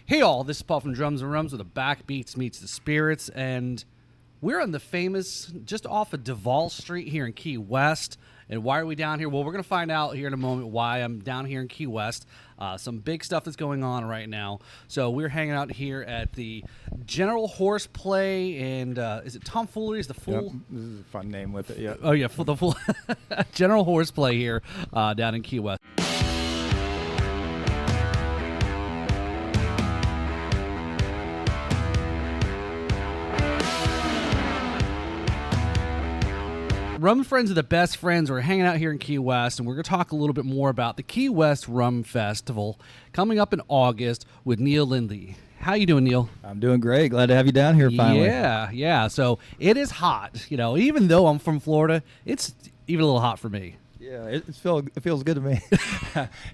Hey all, this is Paul from Drums and Rums with the Backbeats Meets the Spirits, and we're on the famous, just off of Duval Street here in Key West. And why are we down here? Well, we're going to find out here in a moment why I'm down here in Key West. Some big stuff that's going on right now. So we're hanging out here at the General Horseplay, and is it Tomfoolery? Is the Fool? Yep. This is a fun name with it, yeah. Oh, yeah, for the Fool. General Horseplay here down in Key West. Rum Friends are the best friends. We're hanging out here in Key West, and we're going to talk a little bit more about the Key West Rum Festival coming up in August with Neil Lindley. How you doing, Neil? I'm doing great. Glad to have you down here finally. Yeah. So it is hot. You know, even though I'm from Florida, it's even a little hot for me. Yeah, it feels good to me.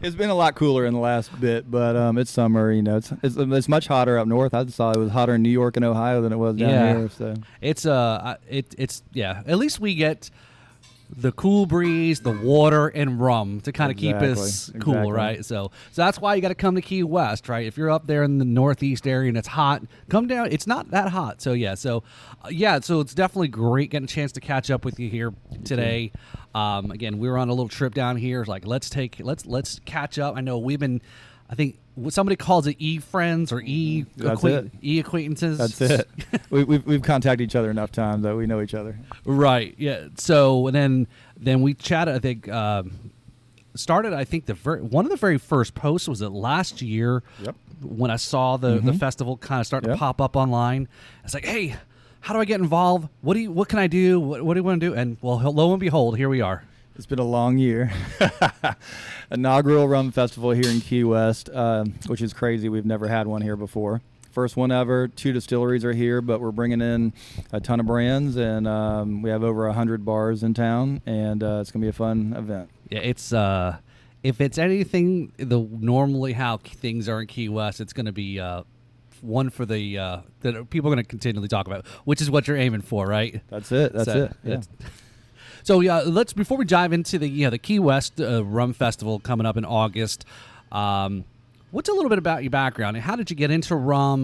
It's been a lot cooler in the last bit, but it's summer. You know, it's much hotter up north. I saw it was hotter in New York and Ohio than it was down here. So it's At least we get the cool breeze, the water, and rum to kind of keep us cool, right? So that's why you got to come to Key West, right? If you're up there in the northeast area and it's hot, come down. It's not that hot, so so it's definitely great getting a chance to catch up with you here today. Again, we were on a little trip down here. Like, let's catch up. I know I think somebody calls it e-friends or e-acquaintances. That's it. We've contacted each other enough times that we know each other. Right. Yeah. So then we chatted. I think started. I think one of the very first posts was last year. Yep. When I saw the festival kind of start to pop up online, it's like, hey, how do I get involved? What can I do? What do you want to do? And well, lo and behold, here we are. It's been a long year. Inaugural Rum Festival here in Key West, which is crazy. We've never had one here before. First one ever. 2 distilleries are here, but we're bringing in a ton of brands, and we have over 100 bars in town, and it's going to be a fun event. Yeah, it's if it's anything normally how things are in Key West, it's going to be one for that people are going to continually talk about, which is what you're aiming for, right? That's it. That's it. Yeah. So let's before we dive into the Key West Rum Festival coming up in August. What's a little bit about your background and how did you get into rum?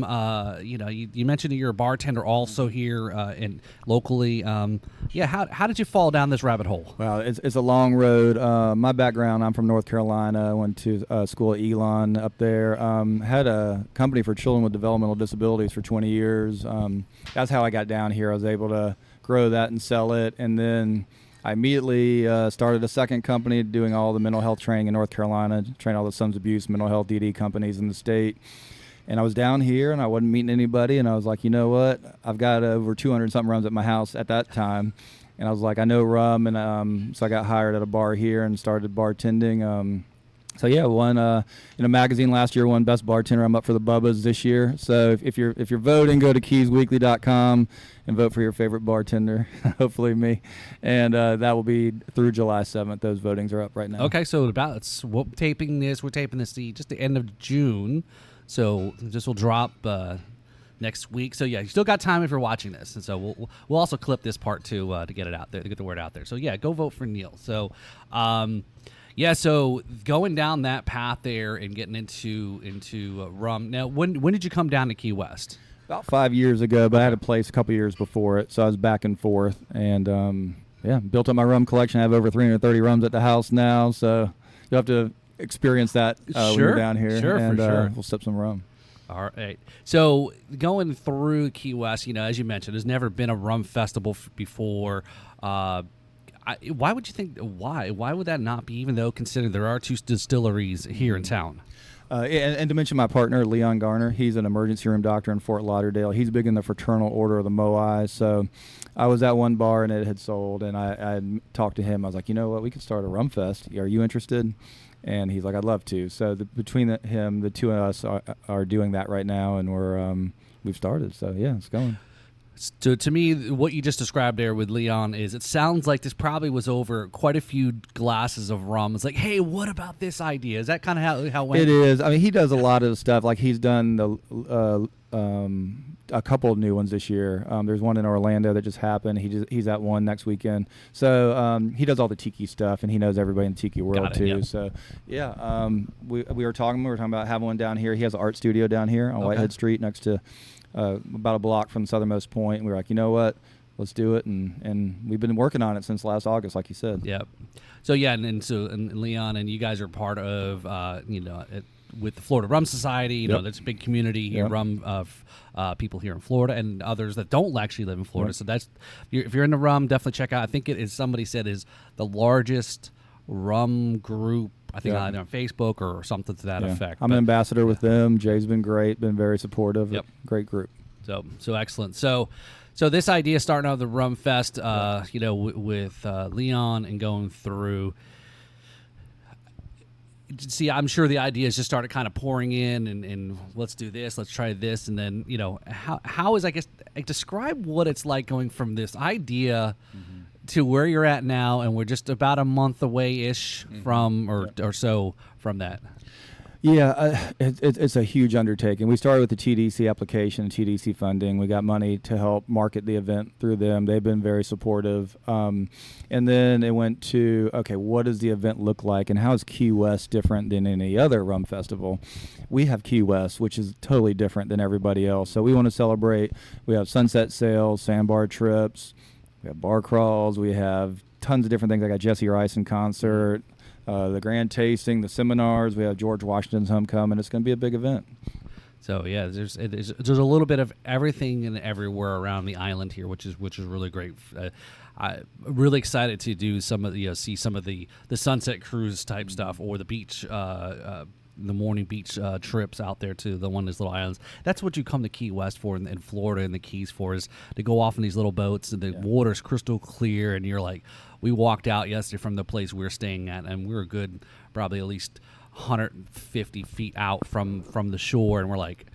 You mentioned that you're a bartender also here and locally. How did you fall down this rabbit hole? Well, it's a long road. My background, I'm from North Carolina. I went to school at Elon up there. Had a company for children with developmental disabilities for 20 years. That's how I got down here. I was able to grow that and sell it, and then I immediately started a second company doing all the mental health training in North Carolina, train all the substance abuse, mental health, DD companies in the state. And I was down here, and I wasn't meeting anybody, and I was like, you know what? I've got over 200-something rums at my house at that time. And I was like, I know rum, and so I got hired at a bar here and started bartending. Won in a magazine last year, won Best Bartender. I'm up for the Bubbas this year. So if you're voting, go to keysweekly.com and vote for your favorite bartender, hopefully me. And that will be through July 7th. Those votings are up right now. Okay, so we're taping this just the end of June. So this will drop next week. So yeah, you still got time if you're watching this. And so we'll also clip this part too to get it out there, to get the word out there. So yeah, go vote for Neil. So so going down that path there and getting into rum. Now, when did you come down to Key West? About 5 years ago, but I had a place a couple years before it, so I was back and forth. And, built up my rum collection. I have over 330 rums at the house now, so you'll have to experience that when you're down here. Sure, and, for sure. We'll sip some rum. All right. So going through Key West, as you mentioned, there's never been a rum festival before. Why would you think? Why would that not be? Even though considering there are 2 distilleries here in town. And to mention my partner, Leon Garner, he's an emergency room doctor in Fort Lauderdale. He's big in the Fraternal Order of the Moai. So I was at one bar and it had sold, and I had talked to him. I was like, you know what, we could start a rum fest. Are you interested? And he's like, I'd love to. So between the two of us are doing that right now, and we've started. So yeah, it's going. To me, what you just described there with Leon it sounds like this probably was over quite a few glasses of rum. It's like, hey, what about this idea? Is that kind of how it went? It is. I mean, he does a lot of stuff. Like he's done the a couple of new ones this year. There's one in Orlando that just happened. He's at one next weekend. So he does all the tiki stuff, and he knows everybody in the tiki world too. Yep. So yeah, we were talking about having one down here. He has an art studio down here on Whitehead Street next to about a block from the southernmost point. And we were like, you know what? Let's do it, and we've been working on it since last August, like you said. Yep. So yeah, and Leon, and you guys are part of with the Florida Rum Society. You know, there's a big community here, rum of people here in Florida, and others that don't actually live in Florida. So that's if you're into rum, definitely check out. I think it is, somebody said, is the largest rum group. I think either on Facebook or something to that effect. I'm an ambassador with them. Jay's been great, been very supportive. Yep. Great group. So excellent. So this idea, starting out the Rum Fest, with Leon and going through. See, I'm sure the ideas just started kind of pouring in, and let's do this, let's try this, and then how is, I guess, describe what it's like going from this idea to where you're at now, and we're just about a month away ish from or so from that. Yeah, it's a huge undertaking. We started with the TDC application, TDC funding. We got money to help market the event through them. They've been very supportive. And then it went to, okay, what does the event look like, and how is Key West different than any other rum festival? We have Key West, which is totally different than everybody else. So we want to celebrate. We have sunset sails, sandbar trips, we have bar crawls, we have tons of different things. I got Jesse Rice in concert. The grand tasting, the seminars. We have George Washington's homecoming. It's going to be a big event. So yeah, there's a little bit of everything and everywhere around the island here, which is really great. I'm really excited to do some of the see some of the sunset cruise type stuff, or the beach. The morning beach trips out there to the one of these little islands. That's what you come to Key West for, in Florida and the Keys for, is to go off in these little boats, and the water's crystal clear, and you're like, we walked out yesterday from the place we were staying at, and we were good probably at least 150 feet out from the shore, and we're like,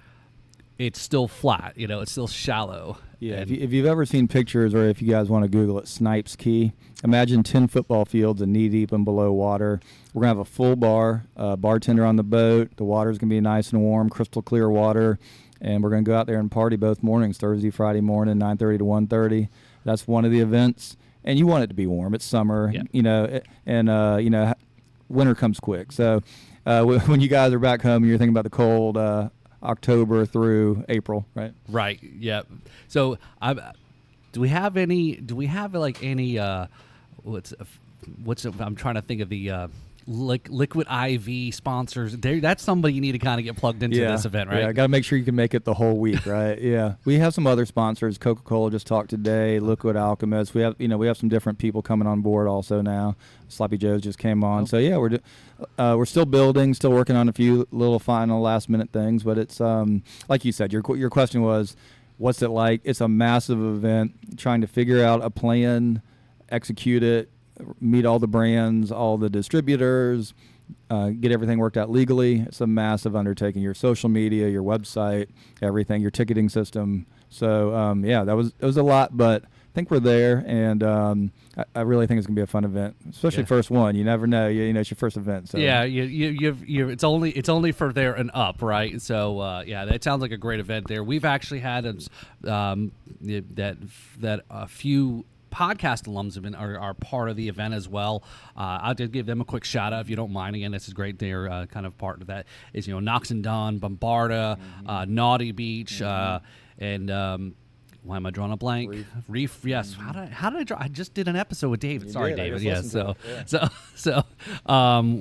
it's still flat, it's still shallow. Yeah, if you've ever seen pictures, or if you guys want to Google it, Snipes Key, imagine 10 football fields and knee-deep and below water. We're going to have a full bar, bartender on the boat. The water's going to be nice and warm, crystal clear water, and we're going to go out there and party both mornings, Thursday, Friday morning, 9:30 to 1:30. That's one of the events, and you want it to be warm. It's summer, and winter comes quick. So when you guys are back home and you're thinking about the cold, October through April, right? Right. Yeah. So, do we have any? What's? I'm trying to think of the Liquid IV sponsors. That's somebody you need to kind of get plugged into this event, right? Yeah, I got to make sure you can make it the whole week, right? Yeah. We have some other sponsors. Coca-Cola just talked today. Liquid Alchemist. We have some different people coming on board also now. Sloppy Joe's just came on. So yeah, we're still building, still working on a few little final last minute things, but it's like you said, your question was, what's it like? It's a massive event, trying to figure out a plan, execute it, meet all the brands, all the distributors, get everything worked out legally. It's a massive undertaking. Your social media, your website, everything, your ticketing system. So it was a lot, but I think we're there, and I really think it's gonna be a fun event, especially first one. You never know. It's your first event. So yeah, it's only for there and up, right? So that sounds like a great event there. We've actually had that a few podcast alums are part of the event as well. I'll just give them a quick shout out if you don't mind. Again, this is great. They're kind of part of that. Is Knox and Don, Bombarda, Naughty Beach, and why am I drawing a blank? Reef. Yes. How did I draw? I just did an episode with David. Sorry, David. Yeah. So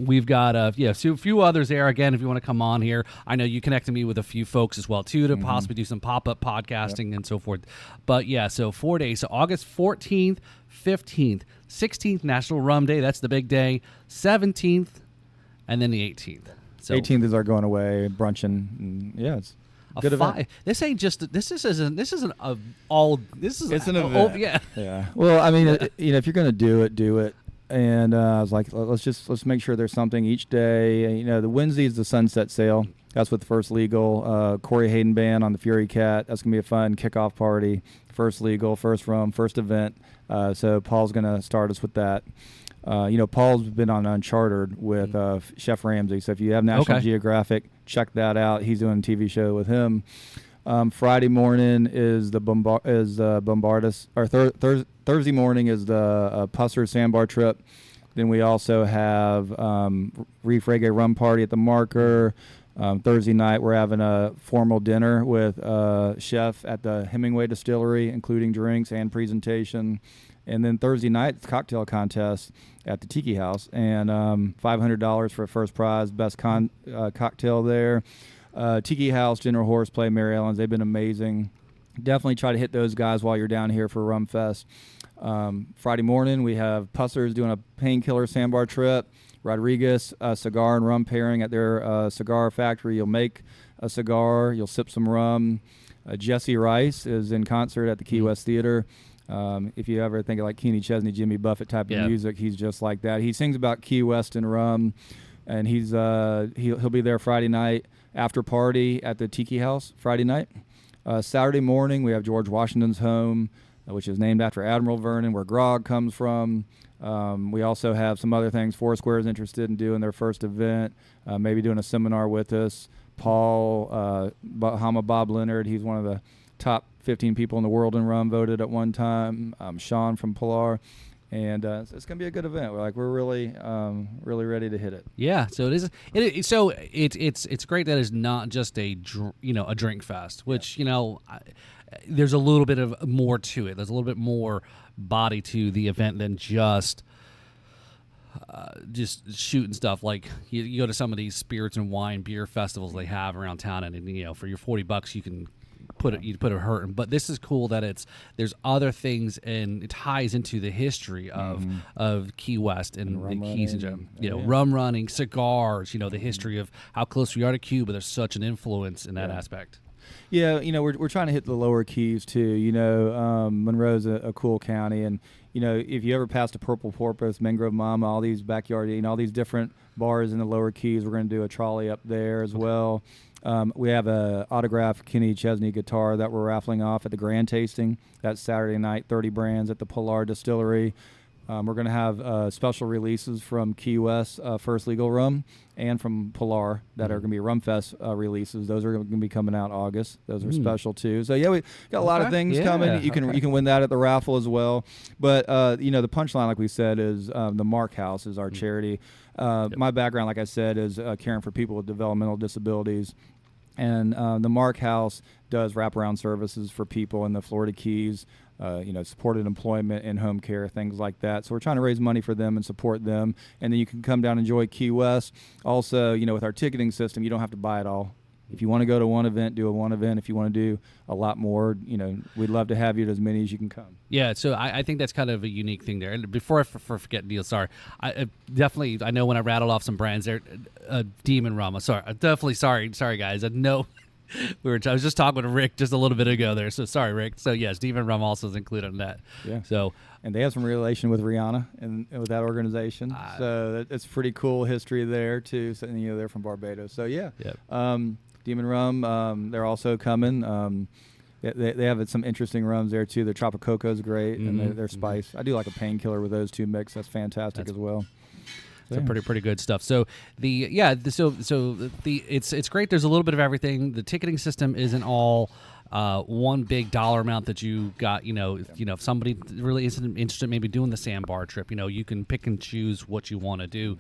we've got a few others there. Again, if you want to come on here, I know you connected me with a few folks as well too to possibly do some pop-up podcasting and so forth. But yeah, so 4 days. So August 14th, 15th, 16th, National Rum Day. That's the big day. 17th, and then the 18th. So 18th is our going away brunching. And it's good event. This ain't just. This isn't all. This is. It's an event. Yeah. Well, I mean, if you're gonna do it. And I was like, let's make sure there's something each day. The Wednesday is the sunset sail. That's with First Legal. Corey Hayden Band on the Fury Cat. That's gonna be a fun kickoff party. First Legal, first rum, first event. So Paul's gonna start us with that. Paul's been on Uncharted with Chef Ramsay. So if you have National Geographic, check that out. He's doing a TV show with him. Friday morning is the Bombardus, or Thursday morning is the Pusser Sandbar trip. Then we also have Reef Reggae Rum Party at the Marker. Thursday night we're having a formal dinner with chef at the Hemingway Distillery, including drinks and presentation. And then Thursday night, it's cocktail contest at the Tiki House, and $500 for a first prize, best cocktail there. Tiki House, General Horseplay, Mary Ellen's, they've been amazing. Definitely try to hit those guys while you're down here for Rum Fest. Friday morning, we have Pussers doing a painkiller sandbar trip. Rodriguez cigar and rum pairing at their cigar factory. You'll make a cigar, you'll sip some rum. Jesse Rice is in concert at the Key West Theater. If you ever think of like Kenny Chesney, Jimmy Buffett type of music, he's just like that. He sings about Key West and rum, and he'll be there Friday night after party at the Tiki House Friday night. Saturday morning, we have George Washington's home, which is named after Admiral Vernon, where grog comes from. We also have some other things. Foursquare is interested in doing their first event, maybe doing a seminar with us. Paul, Bahama Bob Leonard, he's one of the top 15 people in the world in rum, voted at one time. Sean from Pilar. And it's going to be a good event. We're really ready to hit it. Yeah, so it is. It's great that it's not just a drink fest, which there's a little bit of more to it. There's a little bit more body to the event than just shooting stuff. Like you go to some of these spirits and wine beer festivals they have around town, and for your $40 you can put a hurt. But this is cool that there's other things, and it ties into the history of Key West and the Keys and rum running, cigars. The history of how close we are to Cuba. There's such an influence in that aspect. Yeah, we're trying to hit the lower keys too. Monroe's a cool county, and if you ever passed a Purple Porpoise, Mangrove Mama, all these backyard, all these different bars in the lower keys, we're going to do a trolley up there as well. We have a autographed Kenny Chesney guitar that we're raffling off at the Grand Tasting. That's Saturday night, 30 brands at the Pilar Distillery. We're going to have special releases from Key West First Legal Rum and from Pilar that are going to be Rum Fest releases. Those are going to be coming out August. Those are special too. So we got a lot of things coming. You can win that at the raffle as well. But the punchline, like we said, is the Mark House is our charity. My background, like I said, is caring for people with developmental disabilities. And the Mark House does wraparound services for people in the Florida Keys, supported employment, in-home care, things like that. So we're trying to raise money for them and support them. And then you can come down and enjoy Key West. Also, with our ticketing system, you don't have to buy it all. If you want to go to one event, do one event. If you want to do a lot more, we'd love to have you at as many as you can come. Yeah, so I think that's kind of a unique thing there. And before I forget, Neil, sorry, I know when I rattled off some brands there, Demon Rum. Definitely sorry guys. I know I was just talking to Rick just a little bit ago there, so sorry, Rick. So yes, Demon Rum also is included in that. Yeah. So. And they have some relation with Rihanna and with that organization, so it's pretty cool history there too. So they're from Barbados, so yeah. Yep. Demon Rum, they're also coming. They have some interesting rums there too. The Tropicoco is great, and their spice. I do like a painkiller with those two mixed. That's fantastic as well. So pretty good stuff. So it's great. There's a little bit of everything. The ticketing system isn't all one big dollar amount that you got. If somebody really isn't interested, maybe doing the sandbar trip, you can pick and choose what you want to do.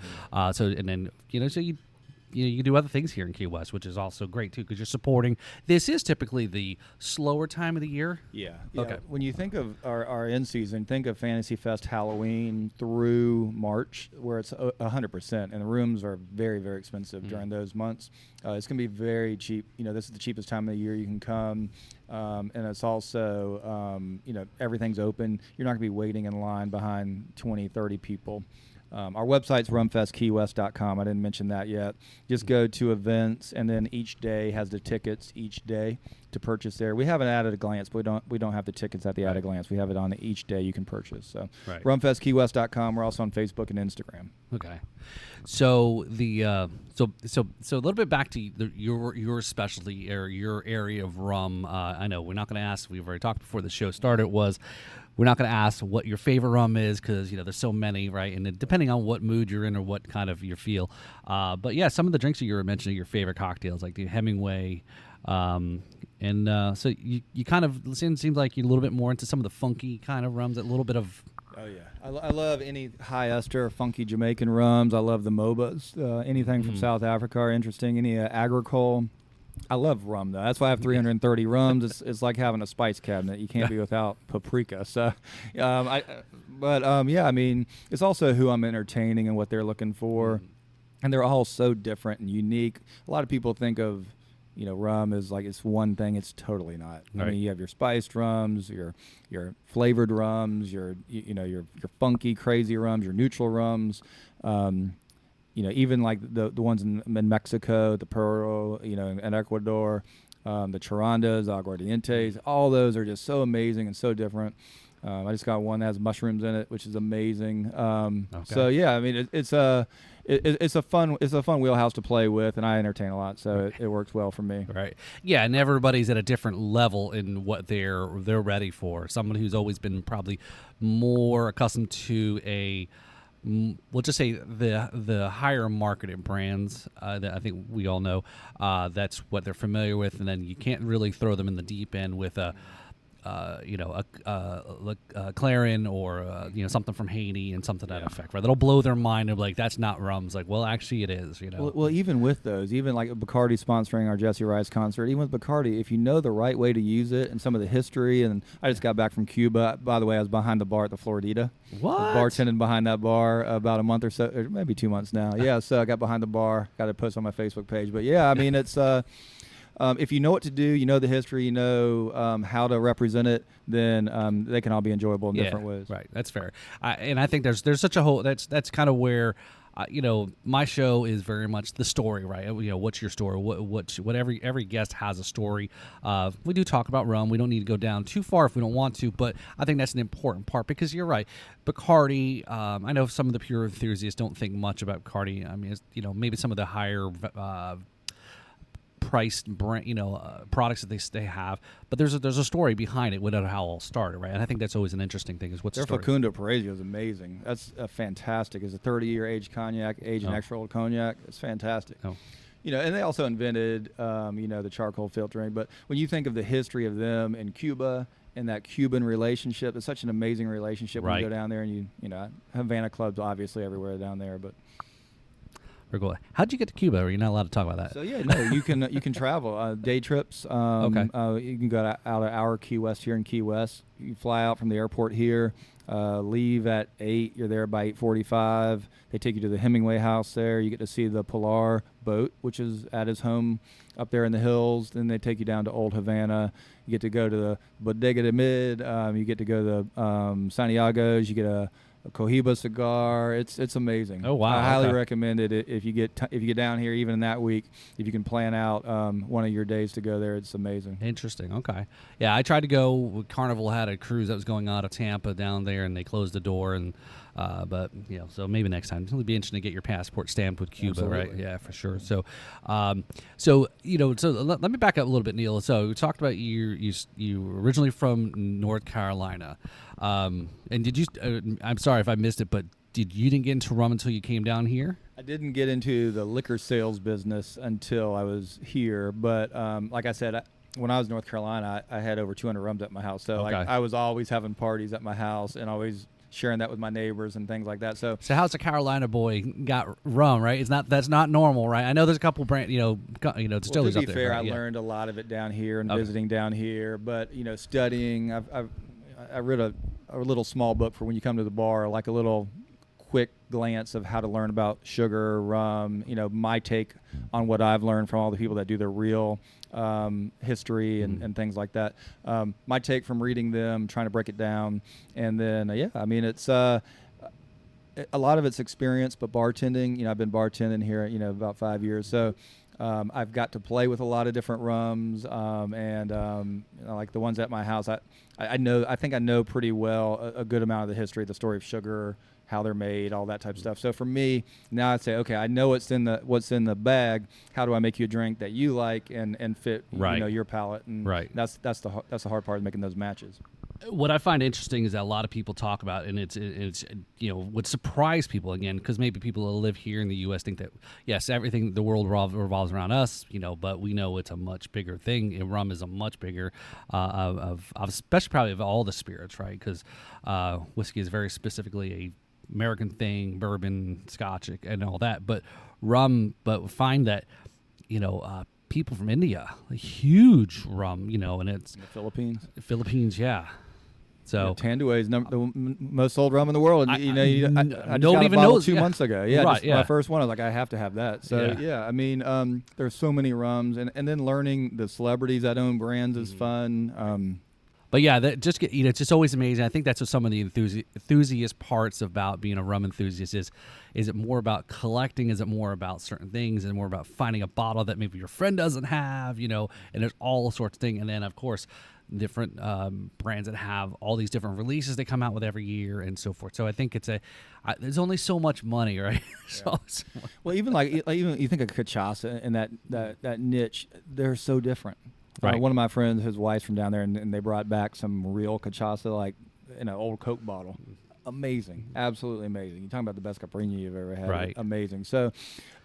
You can do other things here in Key West, which is also great too, because you're supporting. This is typically the slower time of the year. Yeah. Okay. When you think of our end season, think of Fantasy Fest Halloween through March, where it's 100%, and the rooms are very, very expensive during those months. It's going to be very cheap. This is the cheapest time of the year you can come, and it's also, everything's open. You're not going to be waiting in line behind 20, 30 people. Our website's rumfestkeywest.com. I didn't mention that yet. Just go to events, and then each day has the tickets each day to purchase there. We have it at a glance, but we don't have the tickets at the at a glance. We have it on each day you can purchase. So rumfestkeywest.com. We're also on Facebook and Instagram. Okay. So so a little bit back to your specialty or your area of rum. I know we're not going to ask. We've already talked before the show started. We're not going to ask what your favorite rum is, because there's so many, right? And depending on what mood you're in or what kind of you feel. But yeah, some of the drinks that you were mentioning, your favorite cocktails, like the Hemingway, And so you kind of seems like you're a little bit more into some of the funky kind of rums, a little bit of. Oh yeah, I love any high ester, funky Jamaican rums. I love the MOBAs. Anything from South Africa are interesting. Any agricole. I love rum though. That's why I have 330 rums. It's like having a spice cabinet. You can't be without paprika. So, yeah. I mean, it's also who I'm entertaining and what they're looking for, and they're all so different and unique. A lot of people think of, rum is like it's one thing. It's totally not. Right. I mean, you have your spiced rums, your flavored rums, your funky, crazy rums, your neutral rums. Even like the ones in Mexico, the Puro, in Ecuador, the Charandas, Aguardientes, all those are just so amazing and so different. I just got one that has mushrooms in it, which is amazing. So yeah, I mean, it's a fun wheelhouse to play with, and I entertain a lot, so it works well for me. Right. Yeah, and everybody's at a different level in what they're ready for. Someone who's always been probably more accustomed to we'll just say the higher marketed brands that I think we all know. That's what they're familiar with, and then you can't really throw them in the deep end with a Clarin or something from Haiti and something to that effect. Right? That'll blow their mind and be like, that's not rums. Like, well, actually, it is. Well, even with those, even like Bacardi sponsoring our Jesse Rice concert, even with Bacardi, if you know the right way to use it and some of the history, and I just got back from Cuba. By the way, I was behind the bar at the Floridita. What? I was bartending behind that bar about a month or so, or maybe 2 months now. Yeah, so I got behind the bar, got to post on my Facebook page. But yeah, I mean, it's. If you know what to do, you know the history, you know how to represent it, then they can all be enjoyable in different ways. Right, that's fair. And I think there's such a whole that's kind of where my show is very much the story, right? What's your story? What every guest has a story. We do talk about rum. We don't need to go down too far if we don't want to, but I think that's an important part because you're right. Bacardi. I know some of the pure enthusiasts don't think much about Bacardi. I mean, maybe some of the higher priced brand, products that they have, but there's a story behind it, how it all started, right? And I think that's always an interesting thing is what's the story. Their Facundo Parecio is amazing. That's fantastic. It's a 30-year aged cognac, aged in extra old cognac. It's fantastic. Oh. And they also invented, the charcoal filtering. But when you think of the history of them in Cuba and that Cuban relationship, it's such an amazing relationship when you go down there and Havana clubs obviously everywhere down there, but. How'd you get to Cuba? Are you not allowed to talk about that? So yeah, no, you can travel day trips. Okay. You can go out of our Key West here in Key West. You fly out from the airport here, leave at 8. You're there by 8:45. They take you to the Hemingway House there. You get to see the Pilar boat, which is at his home up there in the hills. Then they take you down to Old Havana. You get to go to the Bodega de Mid. You get to go to the Santiago's. You get a Cohiba cigar. It's amazing. Oh wow! I highly recommend it if you get down here, even in that week. If you can plan out one of your days to go there, it's amazing. Interesting. Okay. Yeah, I tried to go. Carnival had a cruise that was going out of Tampa down there, and they closed the door. And but so maybe next time. It'll be interesting to get your passport stamped with Cuba, Absolutely. right? Yeah, for sure. So, so let me back up a little bit, Neil. So we talked about you originally from North Carolina. And did you? I'm sorry if I missed it, but you didn't get into rum until you came down here? I didn't get into the liquor sales business until I was here. But like I said, when I was in North Carolina, I had over 200 rums at my house. So I was always having parties at my house and always sharing that with my neighbors and things like that. So how's a Carolina boy got rum? Right? That's not normal, right? I know there's a couple brand distilleries up there. To be fair, right? I learned a lot of it down here and visiting down here. But studying, I read a little small book for when you come to the bar, like a little quick glance of how to learn about sugar, rum, my take on what I've learned from all the people that do the real history and things like that. My take from reading them, trying to break it down. And then, it's a lot of it's experience, but bartending, I've been bartending here, about 5 years. So I've got to play with a lot of different rums, and like the ones at my house, I think I know pretty well a good amount of the history, the story of sugar, how they're made, all that type of stuff. So for me, now I'd say, okay, I know what's in the bag. How do I make you a drink that you like and fit your palate? And right. That's the hard part of making those matches. What I find interesting is that a lot of people talk about, and it's would surprise people again, because maybe people that live here in the U.S. think that yes, everything the world revolves around us, but we know it's a much bigger thing. And rum is a much bigger of especially probably of all the spirits, right? Because whiskey is very specifically a American thing, bourbon, Scotch, and all that. But rum, find that people from India, a huge rum, and it's in the Philippines. Philippines, yeah. So Tanduay is the most sold rum in the world. I just don't got even a bottle know 2 months ago. Yeah, right, my first one. I was like, I have to have that. So yeah. I mean, there's so many rums, and then learning the celebrities that own brands is fun. But yeah, it's just always amazing. I think that's what some of the enthusiast parts about being a rum enthusiast is. Is it more about collecting? Is it more about certain things? Is it more about finding a bottle that maybe your friend doesn't have? And there's all sorts of things. And then, of course, different brands that have all these different releases they come out with every year and so forth. So I think there's only so much money, right? Yeah. Well, even you think of cachaça and that niche, they're so different. Right. One of my friends, his wife's from down there, and they brought back some real cachaça, like in an old Coke bottle. Amazing, absolutely amazing. You're talking about the best caipirinha you've ever had. Right. Amazing. So,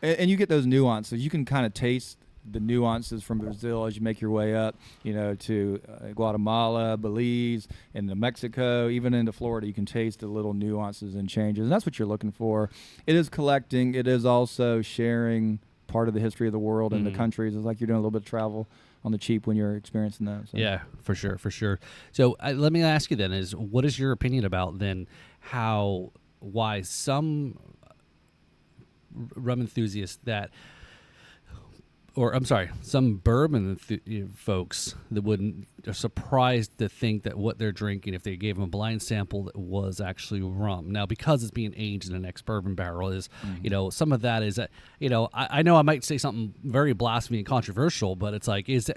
and you get those nuances. You can kind of taste the nuances from Brazil as you make your way up, to Guatemala, Belize, into Mexico, even into Florida. You can taste the little nuances and changes, and that's what you're looking for. It is collecting. It is also sharing part of the history of the world and the countries. It's like you're doing a little bit of travel on the cheap when you're experiencing that. So. Yeah, for sure. So let me ask you then: what is your opinion about then why some rum enthusiasts some bourbon folks that are surprised to think that what they're drinking, if they gave them a blind sample, that was actually rum. Now, because it's being aged in an ex-bourbon barrel, is some of that is that I know I might say something very blasphemy and controversial, but it's like it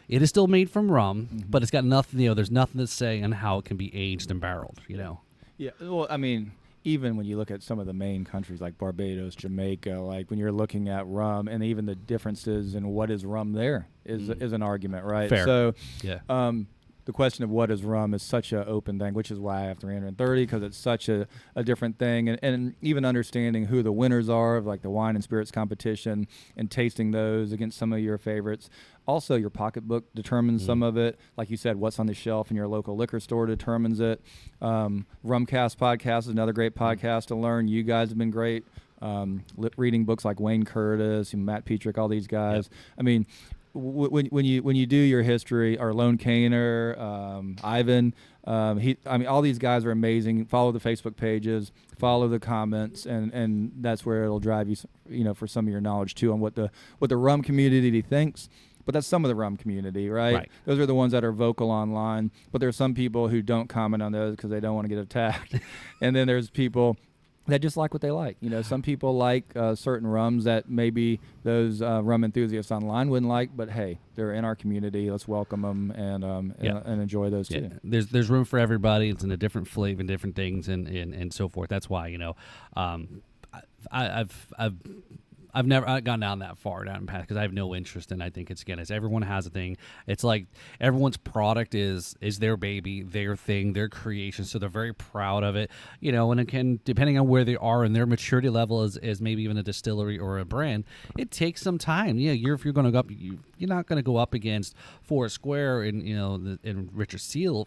is still made from rum, but it's got nothing. There's nothing to say on how it can be aged and barreled. Yeah. Well, I mean, even when you look at some of the main countries like Barbados, Jamaica, like when you're looking at rum and even the differences in what is rum there is an argument, right? Fair. So, yeah. The question of what is rum is such an open thing, which is why I have 330, because it's such a different thing. And even understanding who the winners are of like the wine and spirits competition and tasting those against some of your favorites. Also, your pocketbook determines some of it. Like you said, what's on the shelf in your local liquor store determines it. Rumcast podcast is another great podcast to learn. You guys have been great. Reading books like Wayne Curtis and Matt Petrick, all these guys. Yep. I mean, when you do your history, or Lone Kaner, Ivan, all these guys are amazing. Follow the Facebook pages, follow the comments, and that's where it'll drive you, for some of your knowledge too on what the rum community thinks. But that's some of the rum community, right? Those are the ones that are vocal online. But there's some people who don't comment on those because they don't want to get attacked, and then there's people that just like what they like. Some people like certain rums that maybe those rum enthusiasts online wouldn't like, but hey, they're in our community. Let's welcome them and enjoy those too. There's room for everybody. It's in a different flavor and different things and so forth. That's why I've never gone down that far down the path because I have no interest in. I think it's everyone has a thing. It's like everyone's product is their baby, their thing, their creation. So they're very proud of it, And it can, depending on where they are and their maturity level as maybe even a distillery or a brand, it takes some time. Yeah, if you're going to go up, you're not going to go up against Forest Square and Richard Seal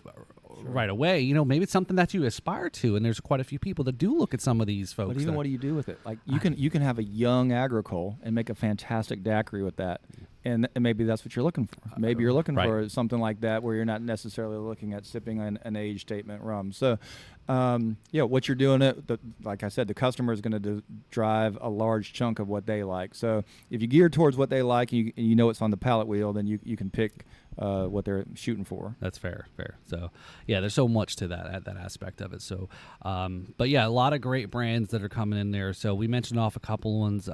right away. Maybe it's something that you aspire to, and there's quite a few people that do look at some of these folks. But even what do you do with it? Like you can have a young agricole and make a fantastic daiquiri with that, and maybe that's what you're looking for. Maybe you're looking for something like that where you're not necessarily looking at sipping an age statement rum. So, what you're doing like I said, the customer is going to drive a large chunk of what they like. So if you gear towards what they like, and you know it's on the palate wheel, then you can pick what they're shooting for. That's fair. So, yeah, there's so much to that aspect of it. So, but yeah, a lot of great brands that are coming in there. So we mentioned off a couple ones.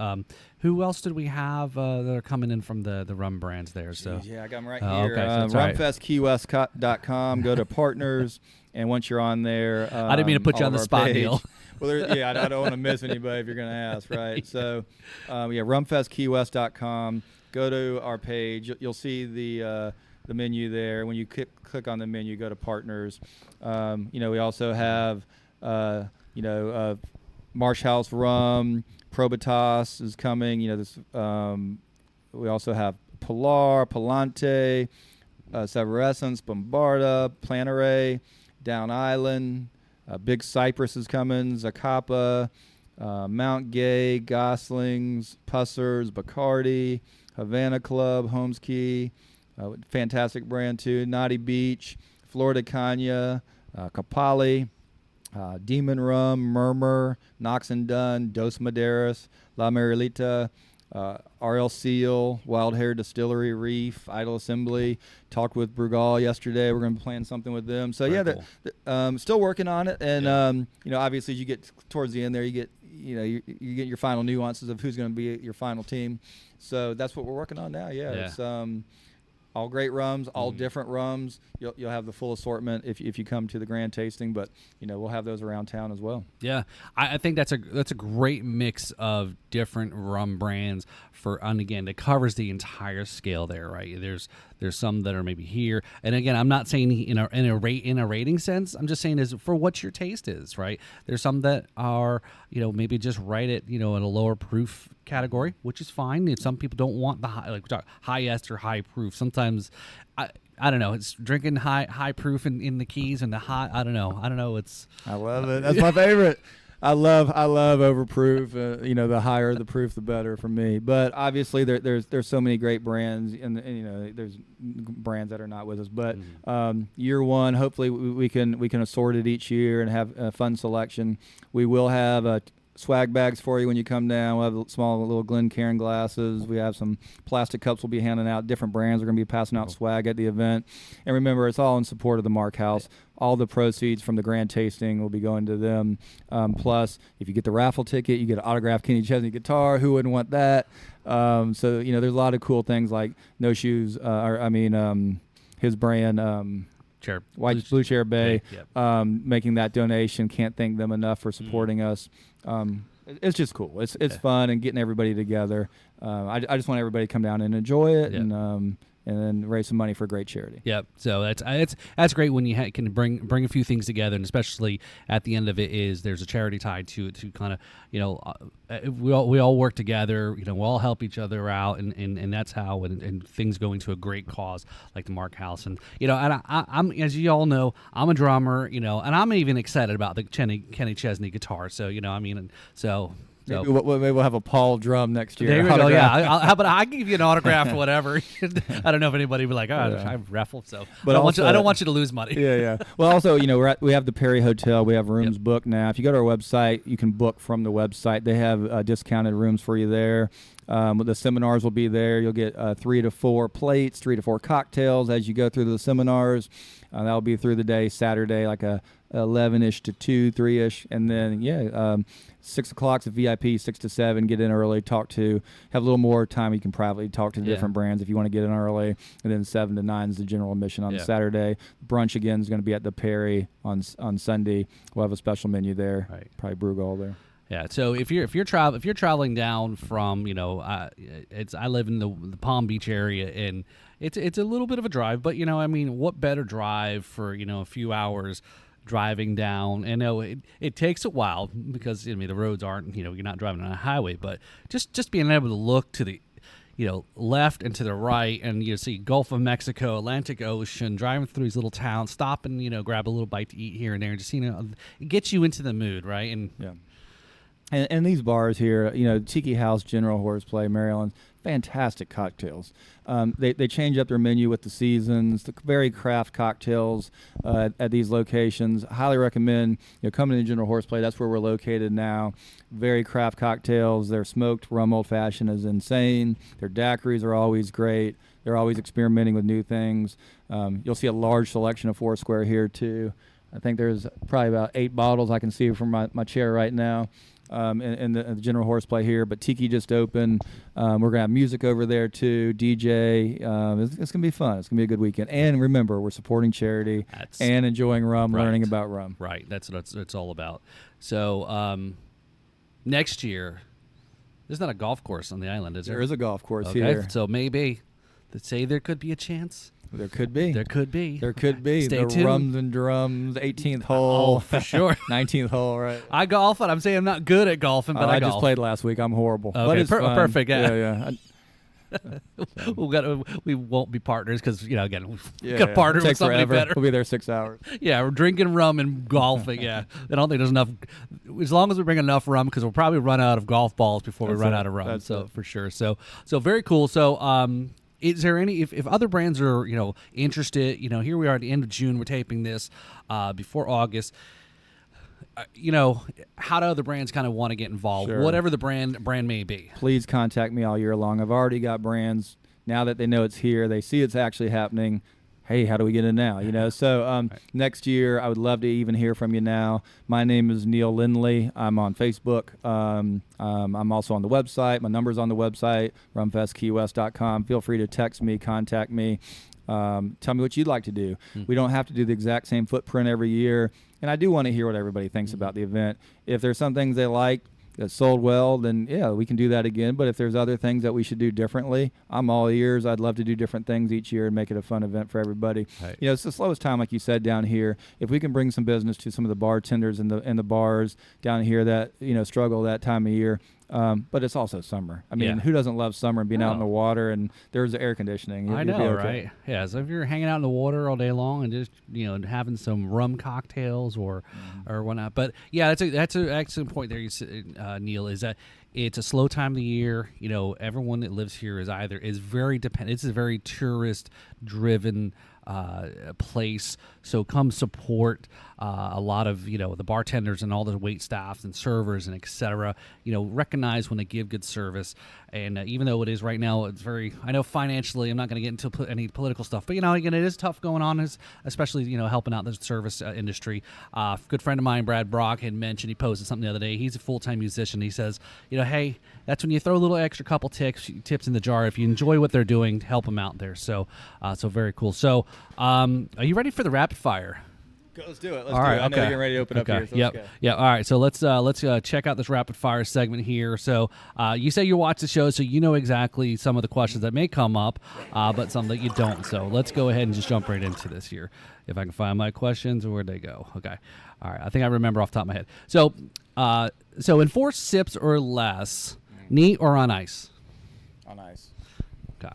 Who else did we have that are coming in from the rum brands there? So yeah, I got them right here. Okay, so rumfestkeywest.com. Go to partners, and once you're on there, I didn't mean to put you on the spot, Neil. Well, I don't want to miss anybody if you're going to ask, right? So, rumfestkeywest.com. Go to our page. You'll see the the menu there. When you click on the menu, go to partners. We also have, Marsh House Rum, Probitas is coming. We also have Pilar, Palante, Severescence, Bombarda, Planere, Down Island, Big Cypress is coming, Zacapa, Mount Gay, Goslings, Pussers, Bacardi, Havana Club, Holmes Key, fantastic brand too, Naughty Beach, Florida Canya, Capali, Demon Rum, Murmur, Knox and Dunn, Dos Maderas, La Marilita, RL Seal, Wild Hair Distillery, Reef, Idle Assembly. Talked with Brugal yesterday. We're going to be playing something with them. So cool. Still working on it. And obviously, as you get towards the end there, you get your final nuances of who's going to be your final team. So that's what we're working on now. Yeah. It's all great rums, all different rums. You'll have the full assortment if you come to the grand tasting, but we'll have those around town as well. Yeah, I think that's a great mix of different rum brands and again, it covers the entire scale there, right? There's some that are maybe here, and again, I'm not saying in a rating sense. I'm just saying is for what your taste is, right? There's some that are maybe just right at in a lower proof category, which is fine. If some people don't want the high ester, high proof. Sometimes I don't know. It's drinking high proof in the Keys and the hot. I don't know. I love it. That's my favorite. I love overproof. The higher the proof, the better for me. But obviously, there's so many great brands, and there's brands that are not with us. But year one, hopefully we can assort it each year and have a fun selection. We will have swag bags for you when you come down. We'll have small little Glencairn glasses. We have some plastic cups we'll be handing out. Different brands are going to be passing out swag at the event. And remember, it's all in support of the Mark House. All the proceeds from the grand tasting will be going to them. Plus, if you get the raffle ticket, you get an autographed Kenny Chesney guitar. Who wouldn't want that? There's a lot of cool things like No Shoes, his brand, Blue Chair Bay, making that donation. Can't thank them enough for supporting us. It's just cool. It's fun and getting everybody together. I just want everybody to come down and enjoy it and then raise some money for a great charity. Yep. So that's great when you can bring a few things together, and especially at the end of it there's a charity tied to it to kind of we all work together. We all help each other out, and that's how and things going to a great cause like the Mark House. And and I'm as you all know, I'm a drummer. And I'm even excited about the Kenny Chesney guitar. So Maybe we'll have a Paul drum next year. There we go. Yeah, how about I give you an autograph or whatever? I don't know if anybody would be like, I raffle. So, but I don't want you to lose money. Yeah. Well, also, we have the Perry Hotel. We have rooms booked now. If you go to our website, you can book from the website. They have discounted rooms for you there. The seminars will be there. You'll get 3 to 4 plates, 3 to 4 cocktails as you go through the seminars. That'll be through the day, Saturday, like 11-ish to 2, 3-ish, and then 6 o'clock's a VIP, 6 to 7. Get in early, have a little more time. You can privately talk to different brands if you want to get in early, and then 7 to 9 is the general admission on Saturday. Brunch again is going to be at the Perry on Sunday. We'll have a special menu there. Right. Probably Brugal there. Yeah, so if you're traveling down from I live in the Palm Beach area, and it's a little bit of a drive, but what better drive for a few hours driving down? And it takes a while because the roads aren't you're not driving on a highway, but just being able to look to the left and to the right, and you see Gulf of Mexico, Atlantic Ocean, driving through these little towns, stop and grab a little bite to eat here and there, and just it gets you into the mood, right? And And these bars here, Tiki House, General Horseplay, Maryland, fantastic cocktails. They change up their menu with the seasons. The very craft cocktails at these locations. Highly recommend coming to General Horseplay. That's where we're located now. Very craft cocktails. Their smoked rum old fashioned is insane. Their daiquiris are always great. They're always experimenting with new things. You'll see a large selection of Foursquare here too. I think there's probably about 8 bottles I can see from my chair right now. In the General Horseplay here, but Tiki just opened. We're going to have music over there too, DJ. It's going to be fun. It's going to be a good weekend. And remember, we're supporting charity and enjoying rum, learning about rum. Right. That's what it's all about. So next year, there's not a golf course on the island, is there? There is a golf course here. So maybe, say there could be a chance. There could be. There could be. There could be. Stay the tuned. Rums and Drums, 18th hole. Oh, for sure. 19th hole, right? I golf, and I'm saying I'm not good at golfing, but I golf. just played last week. I'm horrible. Okay, But it's fun. perfect. Yeah. Yeah. We won't be partners because again we've Yeah, got to partner with Takes somebody forever. better. We'll be there 6 hours. Yeah, we're drinking rum and golfing. Yeah, I don't think there's enough. As long as we bring enough rum, because we'll probably run out of golf balls before we run out of rum. That's so it. for sure. So very cool. So is there any if other brands are interested? Here we are at the end of June. We're taping this before August. How do other brands kind of want to get involved? Sure. Whatever the brand may be. Please contact me all year long. I've already got brands now that they know it's here. They see it's actually happening. Hey, how do we get in now? So next year, I would love to even hear from you now. My name is Neil Lindley. I'm on Facebook. I'm also on the website. My number's on the website, rumfestkeywest.com. Feel free to text me, contact me. Tell me what you'd like to do. We don't have to do the exact same footprint every year. And I do want to hear what everybody thinks about the event. If there's some things they like that sold well, then yeah, we can do that again. But if there's other things that we should do differently, I'm all ears. I'd love to do different things each year and make it a fun event for everybody. Right. It's the slowest time, like you said, down here. If we can bring some business to some of the bartenders and the bars down here that struggle that time of year. But it's also summer. I mean, who doesn't love summer and being out in the water and there's the air conditioning? I know, right? Yeah. So if you're hanging out in the water all day long and just having some rum cocktails or whatnot, but yeah, that's an excellent point there, Neil. Is that it's a slow time of the year. Everyone that lives here is very dependent. It's a very tourist driven place. So come support a lot of the bartenders and all the wait staffs and servers and etc. Recognize when they give good service. And even though it is right now, it's very. I know financially, I'm not going to get into any political stuff, but again, it is tough going on, especially helping out the service industry. A good friend of mine, Brad Brock, had mentioned, he posted something the other day. He's a full-time musician. He says, hey, that's when you throw a little extra couple tips in the jar. If you enjoy what they're doing, help them out there. So very cool. So are you ready for the rapid fire? Let's do it. All right, I know you're getting ready to open up here. So yep. let's go. Yeah. All right. So let's check out this rapid fire segment here. So you say you watch the show, so you know exactly some of the questions that may come up, but some that you don't. So let's go ahead and just jump right into this here. If I can find my questions, where'd they go? Okay. All right. I think I remember off the top of my head. So in 4 sips or less, neat or on ice? On ice. Okay.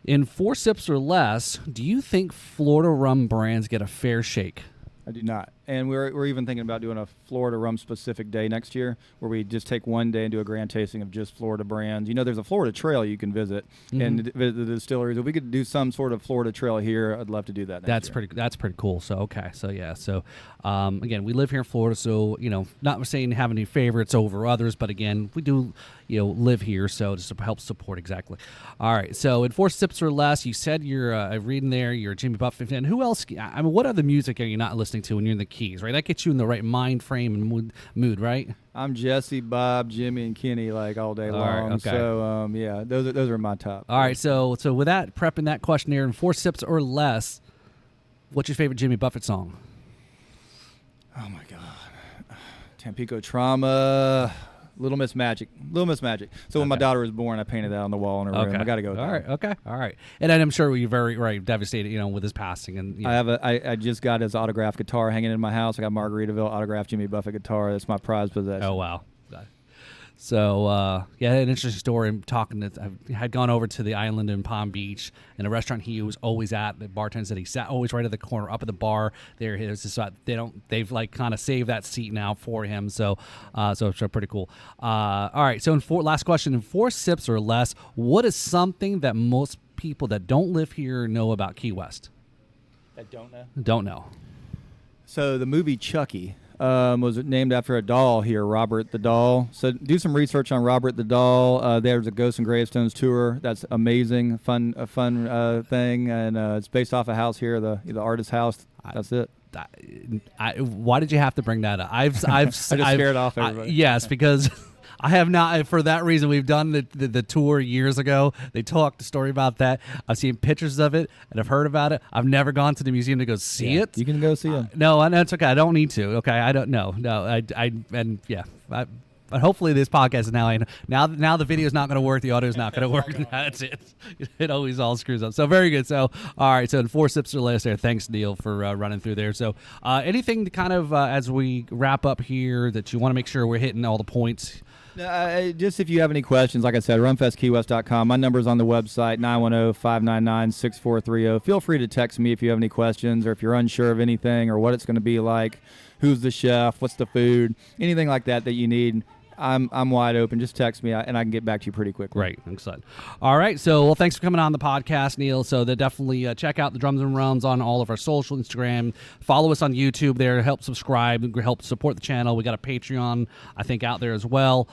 In 4 sips or less, do you think Florida rum brands get a fair shake? I do not. And we're even thinking about doing a Florida rum specific day next year where we just take one day and do a grand tasting of just Florida brands. There's a Florida trail you can visit and visit the distilleries. If we could do some sort of Florida trail here, I'd love to do that next year. That's pretty cool. So okay. So yeah. So again, we live here in Florida, so not saying have any favorites over others, but again, we do live here, so just to help support exactly. All right. So in 4 sips or less, you said you're reading there. You're Jimmy Buffett, and who else? I mean, what other music are you not listening to when you're in the Keys? Right, that gets you in the right mind frame and mood, right? I'm Jesse, Bob, Jimmy, and Kenny like all day long. Right, okay. So yeah, those are my top. All right, so with that, prepping that questionnaire in 4 sips or less, what's your favorite Jimmy Buffett song? Oh my God, Tampico Trauma. Little Miss Magic. So when my daughter was born, I painted that on the wall in her room. I got to go with that. All right. And I'm sure you're very devastated, with his passing. And I just got his autographed guitar hanging in my house. I got Margaritaville autographed Jimmy Buffett guitar. That's my prized possession. Oh wow. So an interesting story. I had gone over to the island in Palm Beach, and a restaurant he was always at. The bartender said he sat always right at the corner, up at the bar. They've like kind of saved that seat now for him. So it's pretty cool. All right. So last question, in 4 sips or less, what is something that most people that don't live here know about Key West? That don't know. Don't know. So the movie Chucky was named after a doll here, Robert the Doll. So do some research on Robert the Doll. There's a Ghosts and Gravestones tour. That's amazing, a fun thing, and it's based off a house here, the artist's house. That's it. Why did you have to bring that up? I just scared off everybody. Yes, because I have not. For that reason, we've done the tour years ago. They talked the story about that. I've seen pictures of it and I've heard about it. I've never gone to the museum to go see it. You can go see it. No, it's okay. I don't need to. Okay, I don't know. No, But hopefully this podcast is now the video is not going to work. The audio is not going to work. That's it. It always all screws up. So very good. So all right. So in 4 sips or less there. Thanks, Neil, for running through there. So anything to kind of as we wrap up here that you want to make sure we're hitting all the points. Just if you have any questions, like I said, rumfestkeywest.com. My number's on the website, 910-599-6430. Feel free to text me if you have any questions or if you're unsure of anything or what it's going to be like, who's the chef, what's the food, anything like that you need. I'm wide open. Just text me, and I can get back to you pretty quickly. Great. Excellent. All right. So, well, thanks for coming on the podcast, Neil. So, definitely check out the Drums and Rums on all of our social, Instagram. Follow us on YouTube there. Help subscribe. Help support the channel. We got a Patreon, I think, out there as well.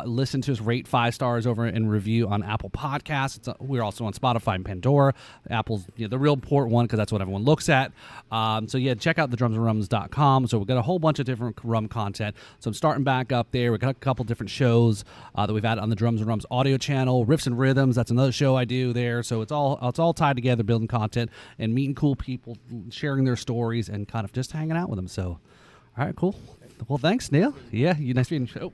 Listen to us. Rate 5 stars over and review on Apple Podcasts. We're also on Spotify and Pandora. Apple's the real important one because that's what everyone looks at. So, yeah, check out thedrumsandrums.com. So, we've got a whole bunch of different rum content. So, I'm starting back up there. We've got a couple different shows that we've had on the Drums and Rums audio channel. Riffs and Rhythms, that's another show I do there. So it's all tied together, building content and meeting cool people, sharing their stories, and kind of just hanging out with them. So, all right, cool. Well, thanks, Neil. Yeah, nice meeting you.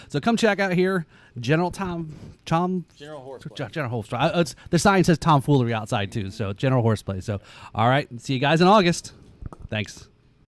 So come check out here, General Horseplay. General Horseplay. The sign says tomfoolery outside too. So General Horseplay. So all right, see you guys in August. Thanks.